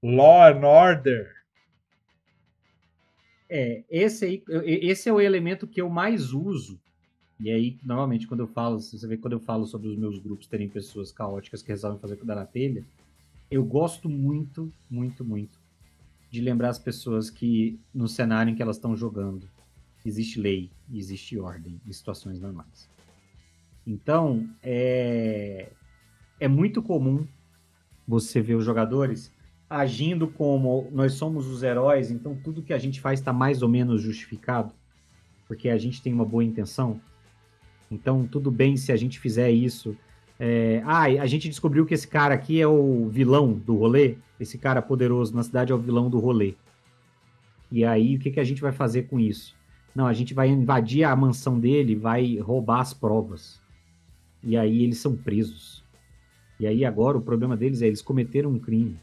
Law and Order. Esse é o elemento que eu mais uso. E aí, normalmente, quando eu falo, você vê quando eu falo sobre os meus grupos terem pessoas caóticas que resolvem fazer cuidar na telha, eu gosto muito, muito, muito de lembrar as pessoas que no cenário em que elas estão jogando existe lei, existe ordem em situações normais. Então, é muito comum você ver os jogadores agindo como nós somos os heróis, então tudo que a gente faz está mais ou menos justificado, porque a gente tem uma boa intenção. Então, tudo bem se a gente fizer isso. A gente descobriu que esse cara aqui é o vilão do rolê. Esse cara poderoso na cidade é o vilão do rolê. E aí, o que a gente vai fazer com isso? Não, a gente vai invadir a mansão dele, vai roubar as provas. E aí eles são presos. E aí agora o problema deles é eles cometeram um crime.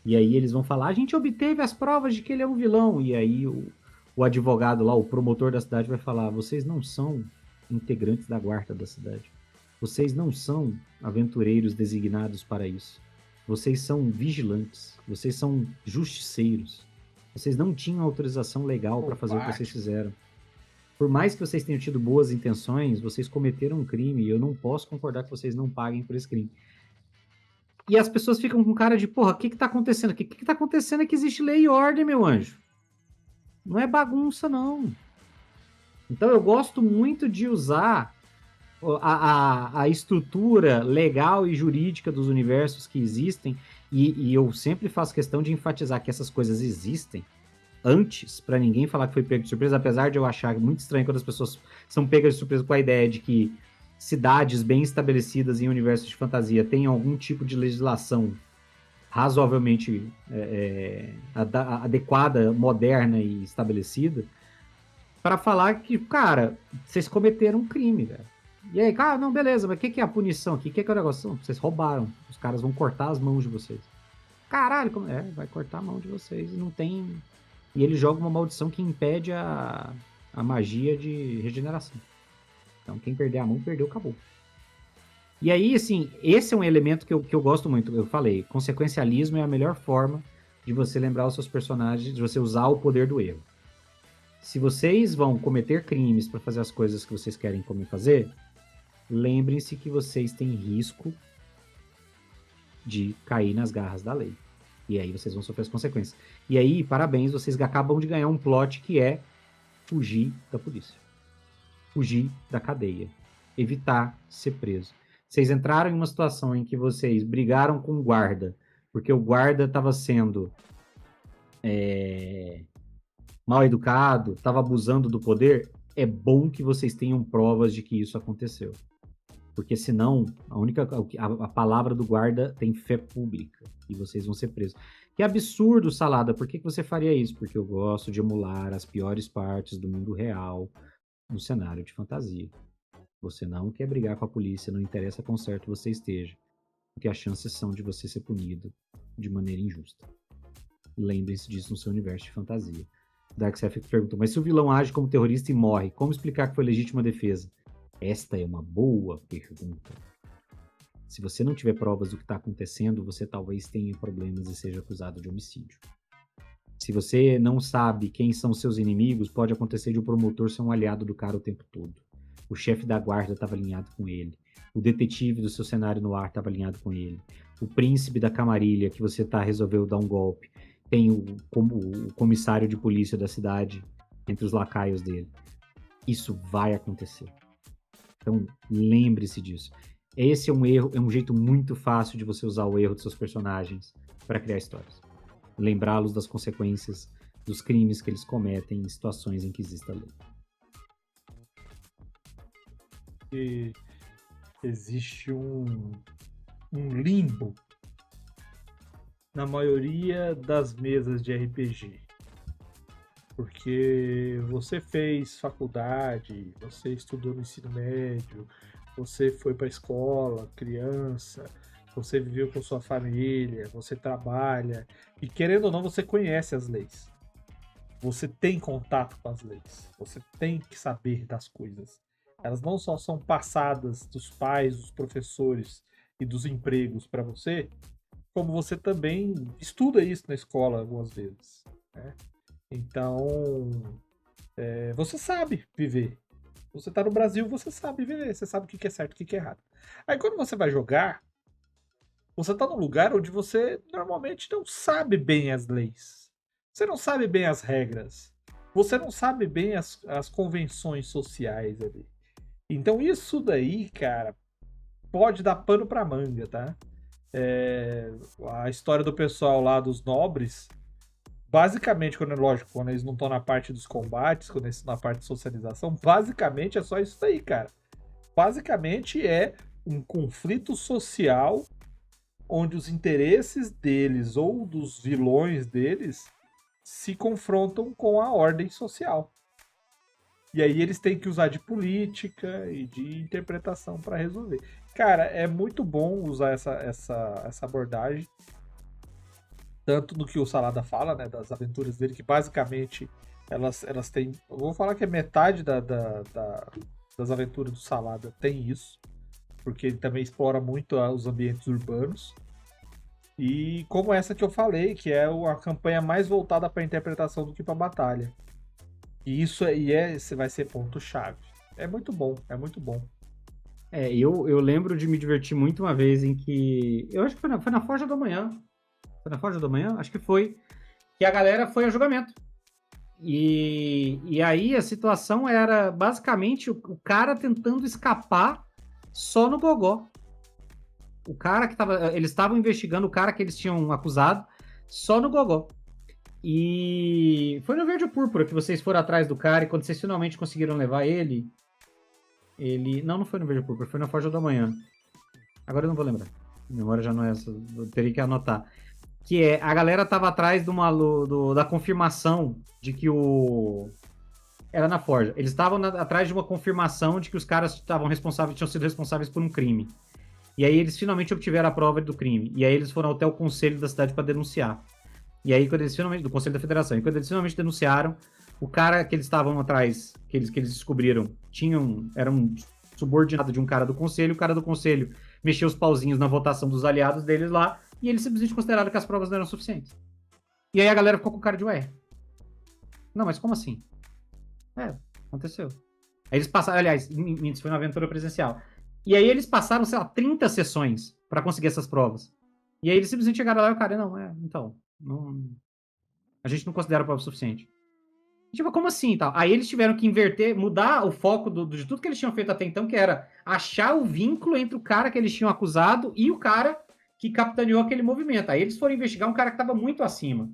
E aí eles vão falar: a gente obteve as provas de que ele é um vilão. E aí o advogado lá, o promotor da cidade, vai falar: vocês não são integrantes da guarda da cidade. Vocês não são aventureiros designados para isso. Vocês são vigilantes. Vocês são justiceiros. Vocês não tinham autorização legal para fazer o que vocês Combate. fizeram. Por mais que vocês tenham tido boas intenções, vocês cometeram um crime e eu não posso concordar que vocês não paguem por esse crime. E as pessoas ficam com cara de, porra, o que tá acontecendo aqui? O que tá acontecendo é que existe lei e ordem, meu anjo. Não é bagunça, não. Então eu gosto muito de usar a estrutura legal e jurídica dos universos que existem, e eu sempre faço questão de enfatizar que essas coisas existem antes, para ninguém falar que foi pego de surpresa, apesar de eu achar muito estranho quando as pessoas são pegas de surpresa com a ideia de que cidades bem estabelecidas em universos de fantasia têm algum tipo de legislação razoavelmente adequada, moderna e estabelecida, para falar que, cara, vocês cometeram um crime, velho. E aí, cara, não, beleza, mas o que é a punição aqui? O que é o negócio? Não, vocês roubaram. Os caras vão cortar as mãos de vocês. Caralho, como... vai cortar a mão de vocês. E não tem. E ele joga uma maldição que impede a magia de regeneração. Então, quem perder a mão, perdeu, acabou. E aí, assim, esse é um elemento que eu gosto muito. Eu falei, consequencialismo é a melhor forma de você lembrar os seus personagens, de você usar o poder do erro. Se vocês vão cometer crimes para fazer as coisas que vocês querem fazer, lembrem-se que vocês têm risco de cair nas garras da lei. E aí vocês vão sofrer as consequências. E aí, parabéns, vocês acabam de ganhar um plot que é fugir da polícia. Fugir da cadeia. Evitar ser preso. Vocês entraram em uma situação em que vocês brigaram com o guarda, porque o guarda estava sendo mal educado, estava abusando do poder. É bom que vocês tenham provas de que isso aconteceu. Porque senão, a palavra do guarda tem fé pública e vocês vão ser presos. Que absurdo, Salada. Por que você faria isso? Porque eu gosto de emular as piores partes do mundo real no cenário de fantasia. Você não quer brigar com a polícia, não interessa quão certo você esteja, porque as chances são de você ser punido de maneira injusta. Lembrem-se disso no seu universo de fantasia. Darkseid perguntou, mas se o vilão age como terrorista e morre, como explicar que foi legítima defesa? Esta é uma boa pergunta. Se você não tiver provas do que está acontecendo, você talvez tenha problemas e seja acusado de homicídio. Se você não sabe quem são seus inimigos, pode acontecer de o promotor ser um aliado do cara o tempo todo. O chefe da guarda estava alinhado com ele. O detetive do seu cenário no ar estava alinhado com ele. O príncipe da camarilha que você resolveu dar um golpe. Tem o comissário de polícia da cidade entre os lacaios dele. Isso vai acontecer. Então, lembre-se disso. Esse é um erro, é um jeito muito fácil de você usar o erro dos seus personagens para criar histórias. Lembrá-los das consequências dos crimes que eles cometem em situações em que exista lei. E existe um limbo na maioria das mesas de RPG. Porque você fez faculdade, você estudou no ensino médio, você foi para a escola, criança, você viveu com sua família, você trabalha, e querendo ou não, você conhece as leis. Você tem contato com as leis. Você tem que saber das coisas. Elas não só são passadas dos pais, dos professores e dos empregos para você, como você também estuda isso na escola algumas vezes, né? Então, você sabe viver. Você tá no Brasil, você sabe viver, você sabe o que é certo e o que é errado. Aí quando você vai jogar, você tá num lugar onde você normalmente não sabe bem as leis. Você não sabe bem as regras. Você não sabe bem as convenções sociais ali. Então isso daí, cara, pode dar pano pra manga, tá? A história do pessoal lá dos nobres, basicamente, quando eles não estão na parte dos combates, quando eles estão na parte de socialização, basicamente é só isso daí, cara. Basicamente é um conflito social onde os interesses deles ou dos vilões deles se confrontam com a ordem social. E aí eles têm que usar de política e de interpretação para resolver. Cara, é muito bom usar essa abordagem, tanto no que o Salada fala, né, das aventuras dele, que basicamente elas têm. Eu vou falar que é metade das aventuras do Salada tem isso, porque ele também explora muito os ambientes urbanos. E como essa que eu falei, que é a campanha mais voltada para interpretação do que para batalha. E isso esse vai ser ponto-chave. É muito bom, é muito bom. Eu lembro de me divertir muito uma vez em que. Eu acho que foi na Forja do Amanhã. Foi na Forja do Amanhã? Acho que foi. Que a galera foi a julgamento. E aí a situação era basicamente o cara tentando escapar só no gogó. O cara que tava. Eles estavam investigando o cara que eles tinham acusado só no gogó. E foi no Verde Púrpura que vocês foram atrás do cara e quando vocês finalmente conseguiram levar ele. Não foi no Verde Púrpura, foi na Forja do Amanhã. Agora eu não vou lembrar. A memória já não é essa, eu teria que anotar. Que é, a galera tava atrás da confirmação de que o... Era na Forja. Eles estavam atrás de uma confirmação de que os caras tinham sido responsáveis por um crime. E aí eles finalmente obtiveram a prova do crime. E aí eles foram até o conselho da cidade para denunciar. E aí, quando eles finalmente... Do Conselho da Federação. E quando eles finalmente denunciaram, o cara que eles estavam atrás, que eles descobriram, era um subordinado de um cara do conselho. O cara do conselho mexeu os pauzinhos na votação dos aliados deles lá. E eles simplesmente consideraram que as provas não eram suficientes. E aí a galera ficou com cara de ué. Não, mas como assim? Aconteceu. Aí eles passaram... Aliás, foi uma aventura presencial. E aí eles passaram, sei lá, 30 sessões para conseguir essas provas. E aí eles simplesmente chegaram lá e o cara, então... Não, a gente não considera prova suficiente. Tipo, como assim? Tal? Aí eles tiveram que inverter, mudar o foco de tudo que eles tinham feito até então, que era achar o vínculo entre o cara que eles tinham acusado e o cara que capitaneou aquele movimento. Aí eles foram investigar um cara que estava muito acima.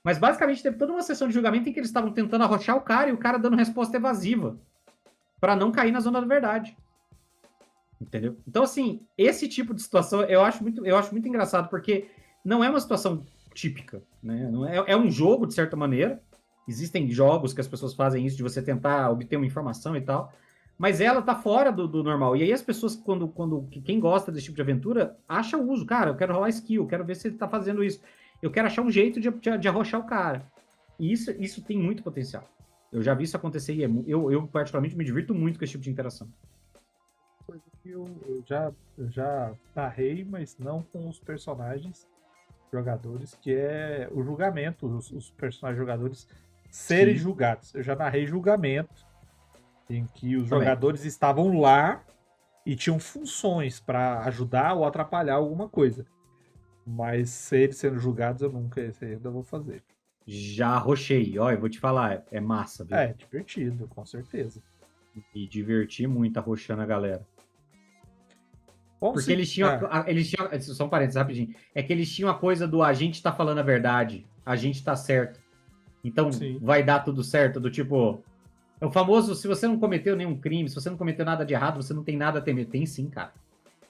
Mas basicamente teve toda uma sessão de julgamento em que eles estavam tentando arrochar o cara e o cara dando resposta evasiva. Para não cair na zona da verdade. Entendeu? Então, assim, esse tipo de situação eu acho muito engraçado, porque não é uma situação típica, né? Não é um jogo, de certa maneira. Existem jogos que as pessoas fazem isso, de você tentar obter uma informação e tal. Mas ela tá fora do normal. E aí as pessoas, quem gosta desse tipo de aventura, acha o uso. Cara, eu quero rolar skill, eu quero ver se ele tá fazendo isso. Eu quero achar um jeito de arrochar o cara. E isso tem muito potencial. Eu já vi isso acontecer e eu particularmente me divirto muito com esse tipo de interação. Coisa que eu já narrei, mas não com os personagens jogadores, que é o julgamento, os personagens jogadores serem julgados. Eu já narrei julgamento em que os jogadores estavam lá e tinham funções para ajudar ou atrapalhar alguma coisa. Mas eles sendo julgados, eu ainda vou fazer. Já arrochei, eu vou te falar, é massa, viu? É, divertido, com certeza. E diverti muito arrochando a galera. Bom, porque eles tinham, só um parênteses rapidinho, é que eles tinham a coisa do a gente tá falando a verdade, a gente tá certo. Então vai dar tudo certo, do tipo, é o famoso, se você não cometeu nenhum crime, se você não cometeu nada de errado, você não tem nada a temer. Tem sim, cara.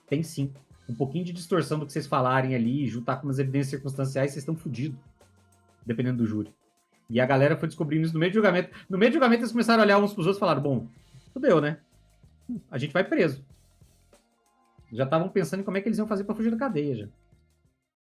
Tem sim. Um pouquinho de distorção do que vocês falarem ali, juntar com umas evidências circunstanciais, vocês estão fodidos. Dependendo do júri. E a galera foi descobrindo isso no meio do julgamento. No meio do julgamento, eles começaram a olhar uns pros outros e falaram, bom, fudeu, né? A gente vai preso. Já estavam pensando em como é que eles iam fazer pra fugir da cadeia, já.